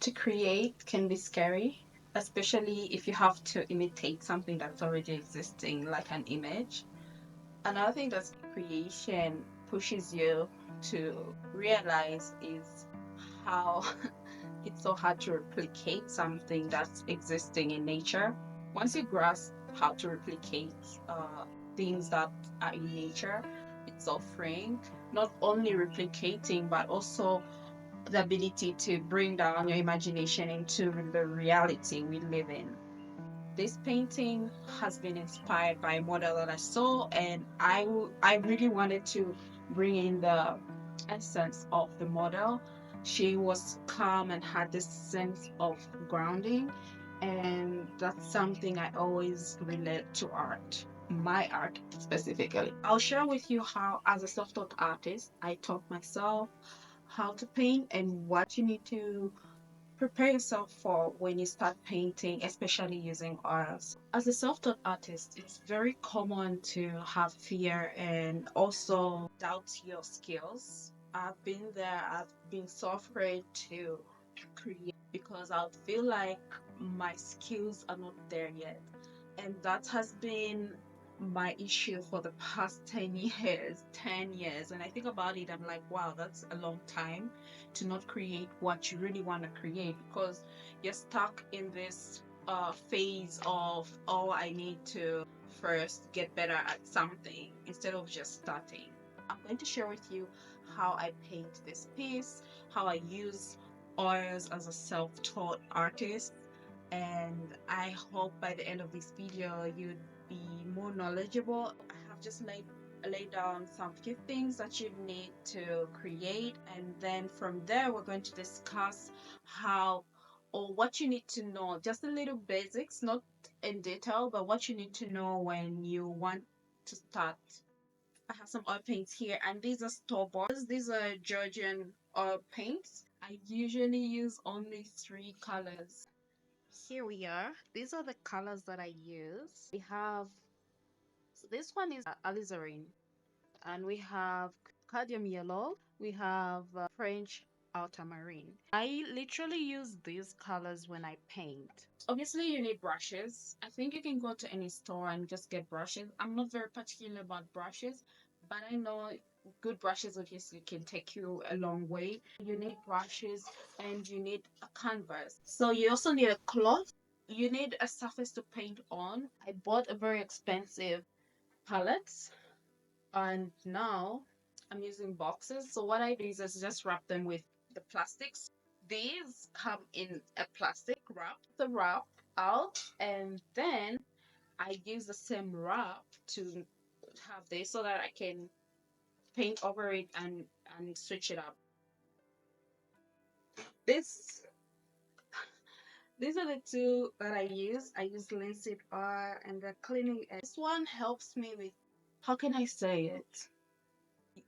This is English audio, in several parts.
To create can be scary, especially if you have to imitate something that's already existing, like an image. Another thing that creation pushes you to realize is how it's so hard to replicate something that's existing in nature. Once you grasp how to replicate things that are in nature, it's so freeing. Not only replicating, but also the ability to bring down your imagination into the reality we live in. This painting has been inspired by a model that I saw, and I really wanted to bring in the essence of the model. She was calm and had this sense of grounding, and that's something I always relate to art. My art specifically. I'll share with you how, as a self taught artist, I taught myself how to paint and what you need to prepare yourself for when you start painting, especially using oils. As a self-taught artist, it's very common to have fear and also doubt your skills. I've been there, I've been so afraid to create because I would feel like my skills are not there yet. And that has been my issue for the past 10 years. 10 years. And I think about it, I'm like, wow, that's a long time to not create what you really want to create because you're stuck in this phase of, oh, I need to first get better at something instead of just starting. I'm going to share with you how I paint this piece, how I use oils as a self-taught artist, and I hope by the end of this video you'd be more knowledgeable. I have just laid down some few things that you need to create, and then from there we're going to discuss how or what you need to know, just a little basics, not in detail, but what you need to know when you want to start. I have some oil paints here, and these are store bought. These are Georgian oil paints. I usually use only three colors. Here we are. These are the colors that I use. We have, so this one is alizarin, and we have cadmium yellow, we have French ultramarine. I literally use these colors when I paint. Obviously, you need brushes. I think you can go to any store and just get brushes. I'm not very particular about brushes, but I know good brushes obviously can take you a long way. You need brushes and you need a canvas. So you also need a cloth. You need a surface to paint on. I bought a very expensive palette, and now I'm using boxes. So what I do is I just wrap them with the plastics. These come in a plastic wrap. The wrap out, and then I use the same wrap to have this so that I can paint over it and switch it up. This these are the two that I use. I use linseed oil and the cleaning edge. This one helps me with, how can I say it?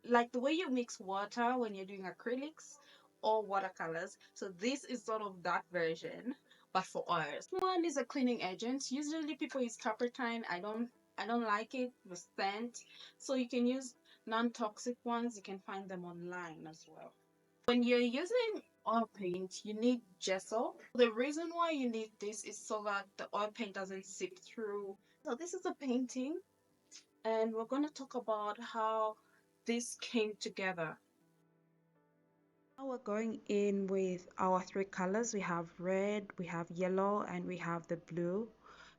Like the way you mix water when you're doing acrylics or watercolors. So this is sort of that version, but for oils. One is a cleaning agent. Usually people use Capertine. I don't like it, the scent. So you can use non-toxic ones. You can find them online as well. When you're using oil paint, you need gesso. The reason why you need this is so that the oil paint doesn't seep through. So this is a painting, and we're going to talk about how this came together. Now we're going in with our three colors. We have red, we have yellow, and we have the blue.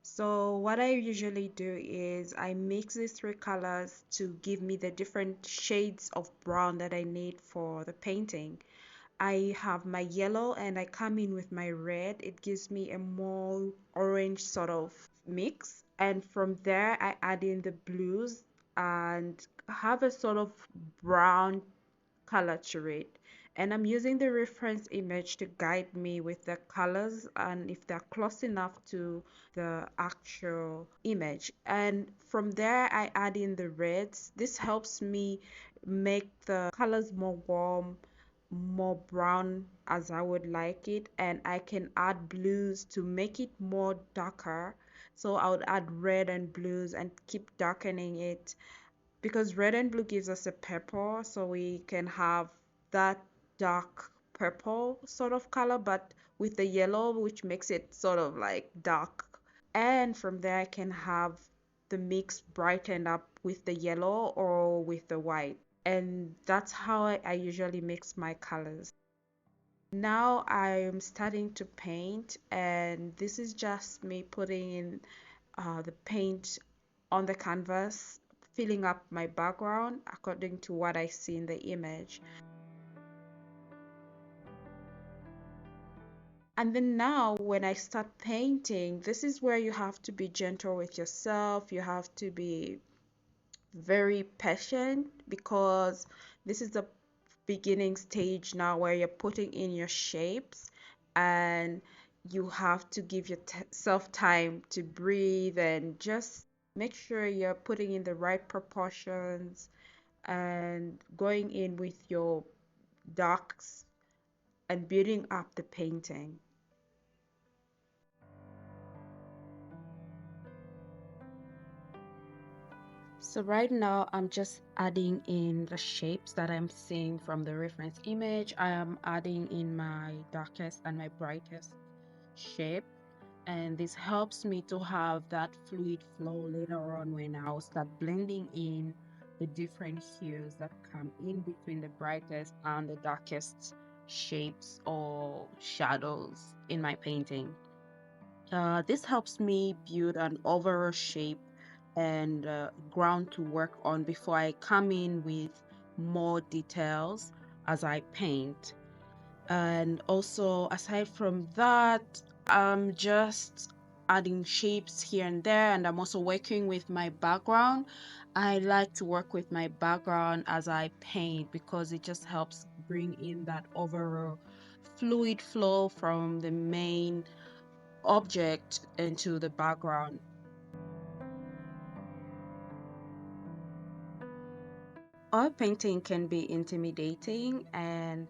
So what I usually do is I mix these three colors to give me the different shades of brown that I need for the painting. I have my yellow and I come in with my red. It gives me a more orange sort of mix. And from there, I add in the blues and have a sort of brown color to it. And I'm using the reference image to guide me with the colors and if they're close enough to the actual image. And from there, I add in the reds. This helps me make the colors more warm, more brown as I would like it, and I can add blues to make it more darker. So I would add red and blues and keep darkening it because red and blue gives us a purple, so we can have that dark purple sort of color, but with the yellow, which makes it sort of like dark. And from there, I can have the mix brightened up with the yellow or with the white. And that's how I usually mix my colors. Now I'm starting to paint, and this is just me putting in the paint on the canvas, filling up my background according to what I see in the image. And then now, when I start painting, this is where you have to be gentle with yourself. You have to be very patient because this is the beginning stage now where you're putting in your shapes, and you have to give yourself time to breathe and just make sure you're putting in the right proportions and going in with your darks and building up the painting. So right now I'm just adding in the shapes that I'm seeing from the reference image. I am adding in my darkest and my brightest shape, and this helps me to have that fluid flow later on when I'll start blending in the different hues that come in between the brightest and the darkest shapes or shadows in my painting. This helps me build an overall shape and ground to work on before I come in with more details as I paint. And also, aside from that, I'm just adding shapes here and there, and I'm also working with my background. I like to work with my background as I paint because it just helps bring in that overall fluid flow from the main object into the background. Oil painting can be intimidating, and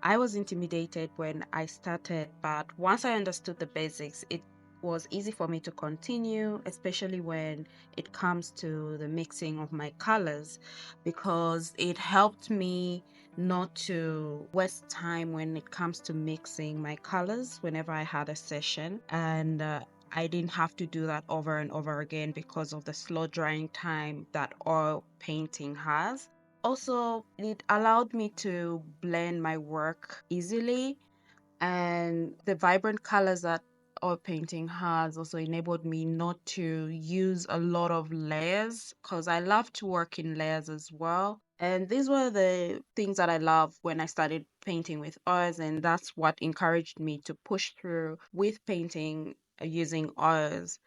I was intimidated when I started, but once I understood the basics, it was easy for me to continue, especially when it comes to the mixing of my colors, because it helped me not to waste time when it comes to mixing my colors whenever I had a session. And I didn't have to do that over and over again because of the slow drying time that oil painting has. Also, it allowed me to blend my work easily, and the vibrant colors that oil painting has also enabled me not to use a lot of layers because I love to work in layers as well. And these were the things that I love when I started painting with oils, and that's what encouraged me to push through with painting using oils.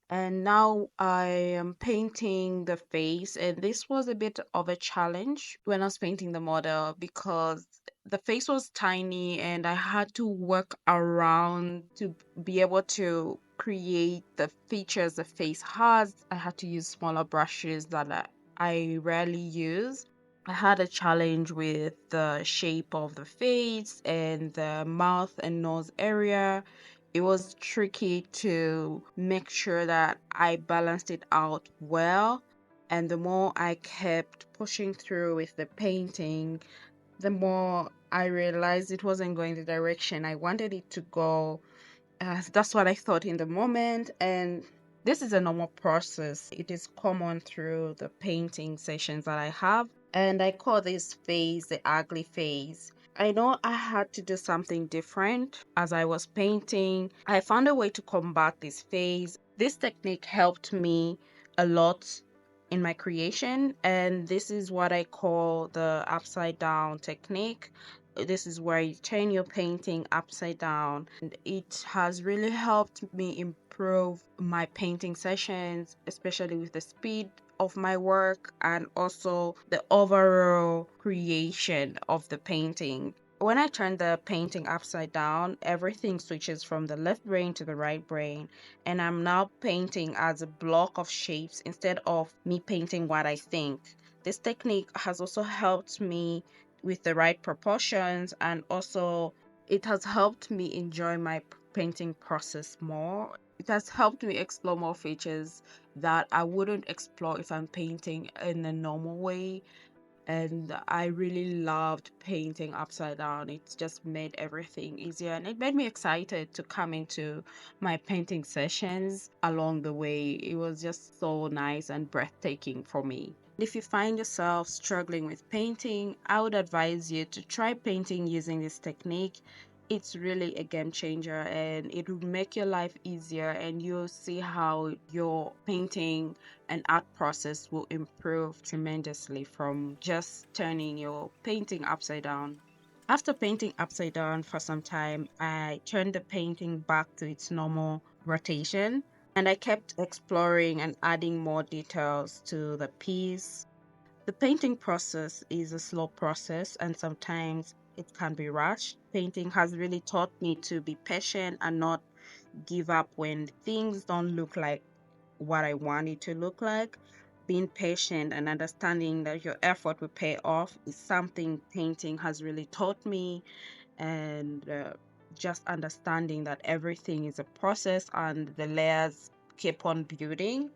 And now I am painting the face, and this was a bit of a challenge when I was painting the model because the face was tiny and I had to work around to be able to create the features the face has. I had to use smaller brushes that I rarely use. I had a challenge with the shape of the face and the mouth and nose area. It was tricky to make sure that I balanced it out well. And the more I kept pushing through with the painting, the more I realized it wasn't going the direction I wanted it to go. That's what I thought in the moment. And this is a normal process. It is common through the painting sessions that I have. And I call this phase the ugly phase. I know I had to do something different as I was painting. I found a way to combat this phase. This technique helped me a lot in my creation, and this is what I call the upside down technique. This is where you turn your painting upside down, and it has really helped me improve my painting sessions, especially with the speed of my work and also the overall creation of the painting. When I turn the painting upside down, everything switches from the left brain to the right brain, and I'm now painting as a block of shapes instead of me painting what I think. This technique has also helped me with the right proportions, and also it has helped me enjoy my painting process more. It has helped me explore more features that I wouldn't explore if I'm painting in a normal way. and I really loved painting upside down. It just made everything easier, and it made me excited to come into my painting sessions along the way. It was just so nice and breathtaking for me. If you find yourself struggling with painting, I would advise you to try painting using this technique. It's really a game changer, and it will make your life easier, and you'll see how your painting and art process will improve tremendously from just turning your painting upside down. After painting upside down for some time, I turned the painting back to its normal rotation, and I kept exploring and adding more details to the piece. The painting process is a slow process, and sometimes it can be rushed. Painting has really taught me to be patient and not give up when things don't look like what I want it to look like. Being patient and understanding that your effort will pay off is something painting has really taught me, and just understanding that everything is a process and the layers keep on building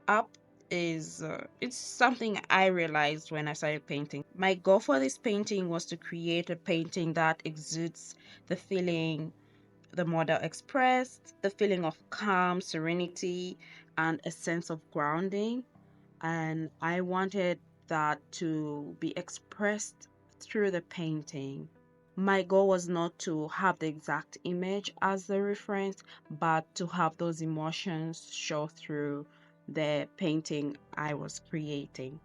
up is it's something I realized when I started painting. My goal for this painting was to create a painting that exudes the feeling the model expressed, the feeling of calm, serenity, and a sense of grounding. And I wanted that to be expressed through the painting. My goal was not to have the exact image as the reference, but to have those emotions show through the painting I was creating.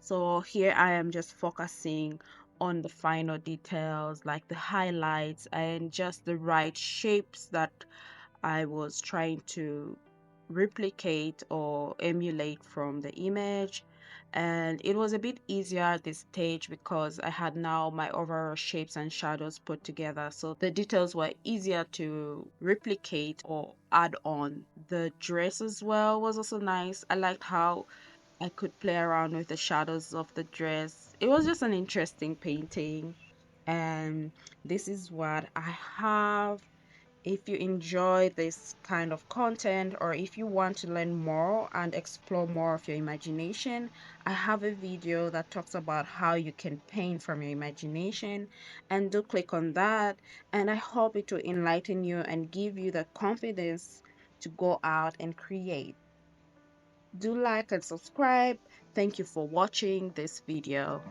So here I am just focusing on the final details, like the highlights and just the right shapes that I was trying to replicate or emulate from the image. And it was a bit easier at this stage because I had now my overall shapes and shadows put together. So the details were easier to replicate or add on. The dress as well was also nice. I liked how I could play around with the shadows of the dress. It was just an interesting painting. And this is what I have. If you enjoy this kind of content, or if you want to learn more and explore more of your imagination, I have a video that talks about how you can paint from your imagination, and do click on that. And I hope it will enlighten you and give you the confidence to go out and create. Do like and subscribe. Thank you for watching this video.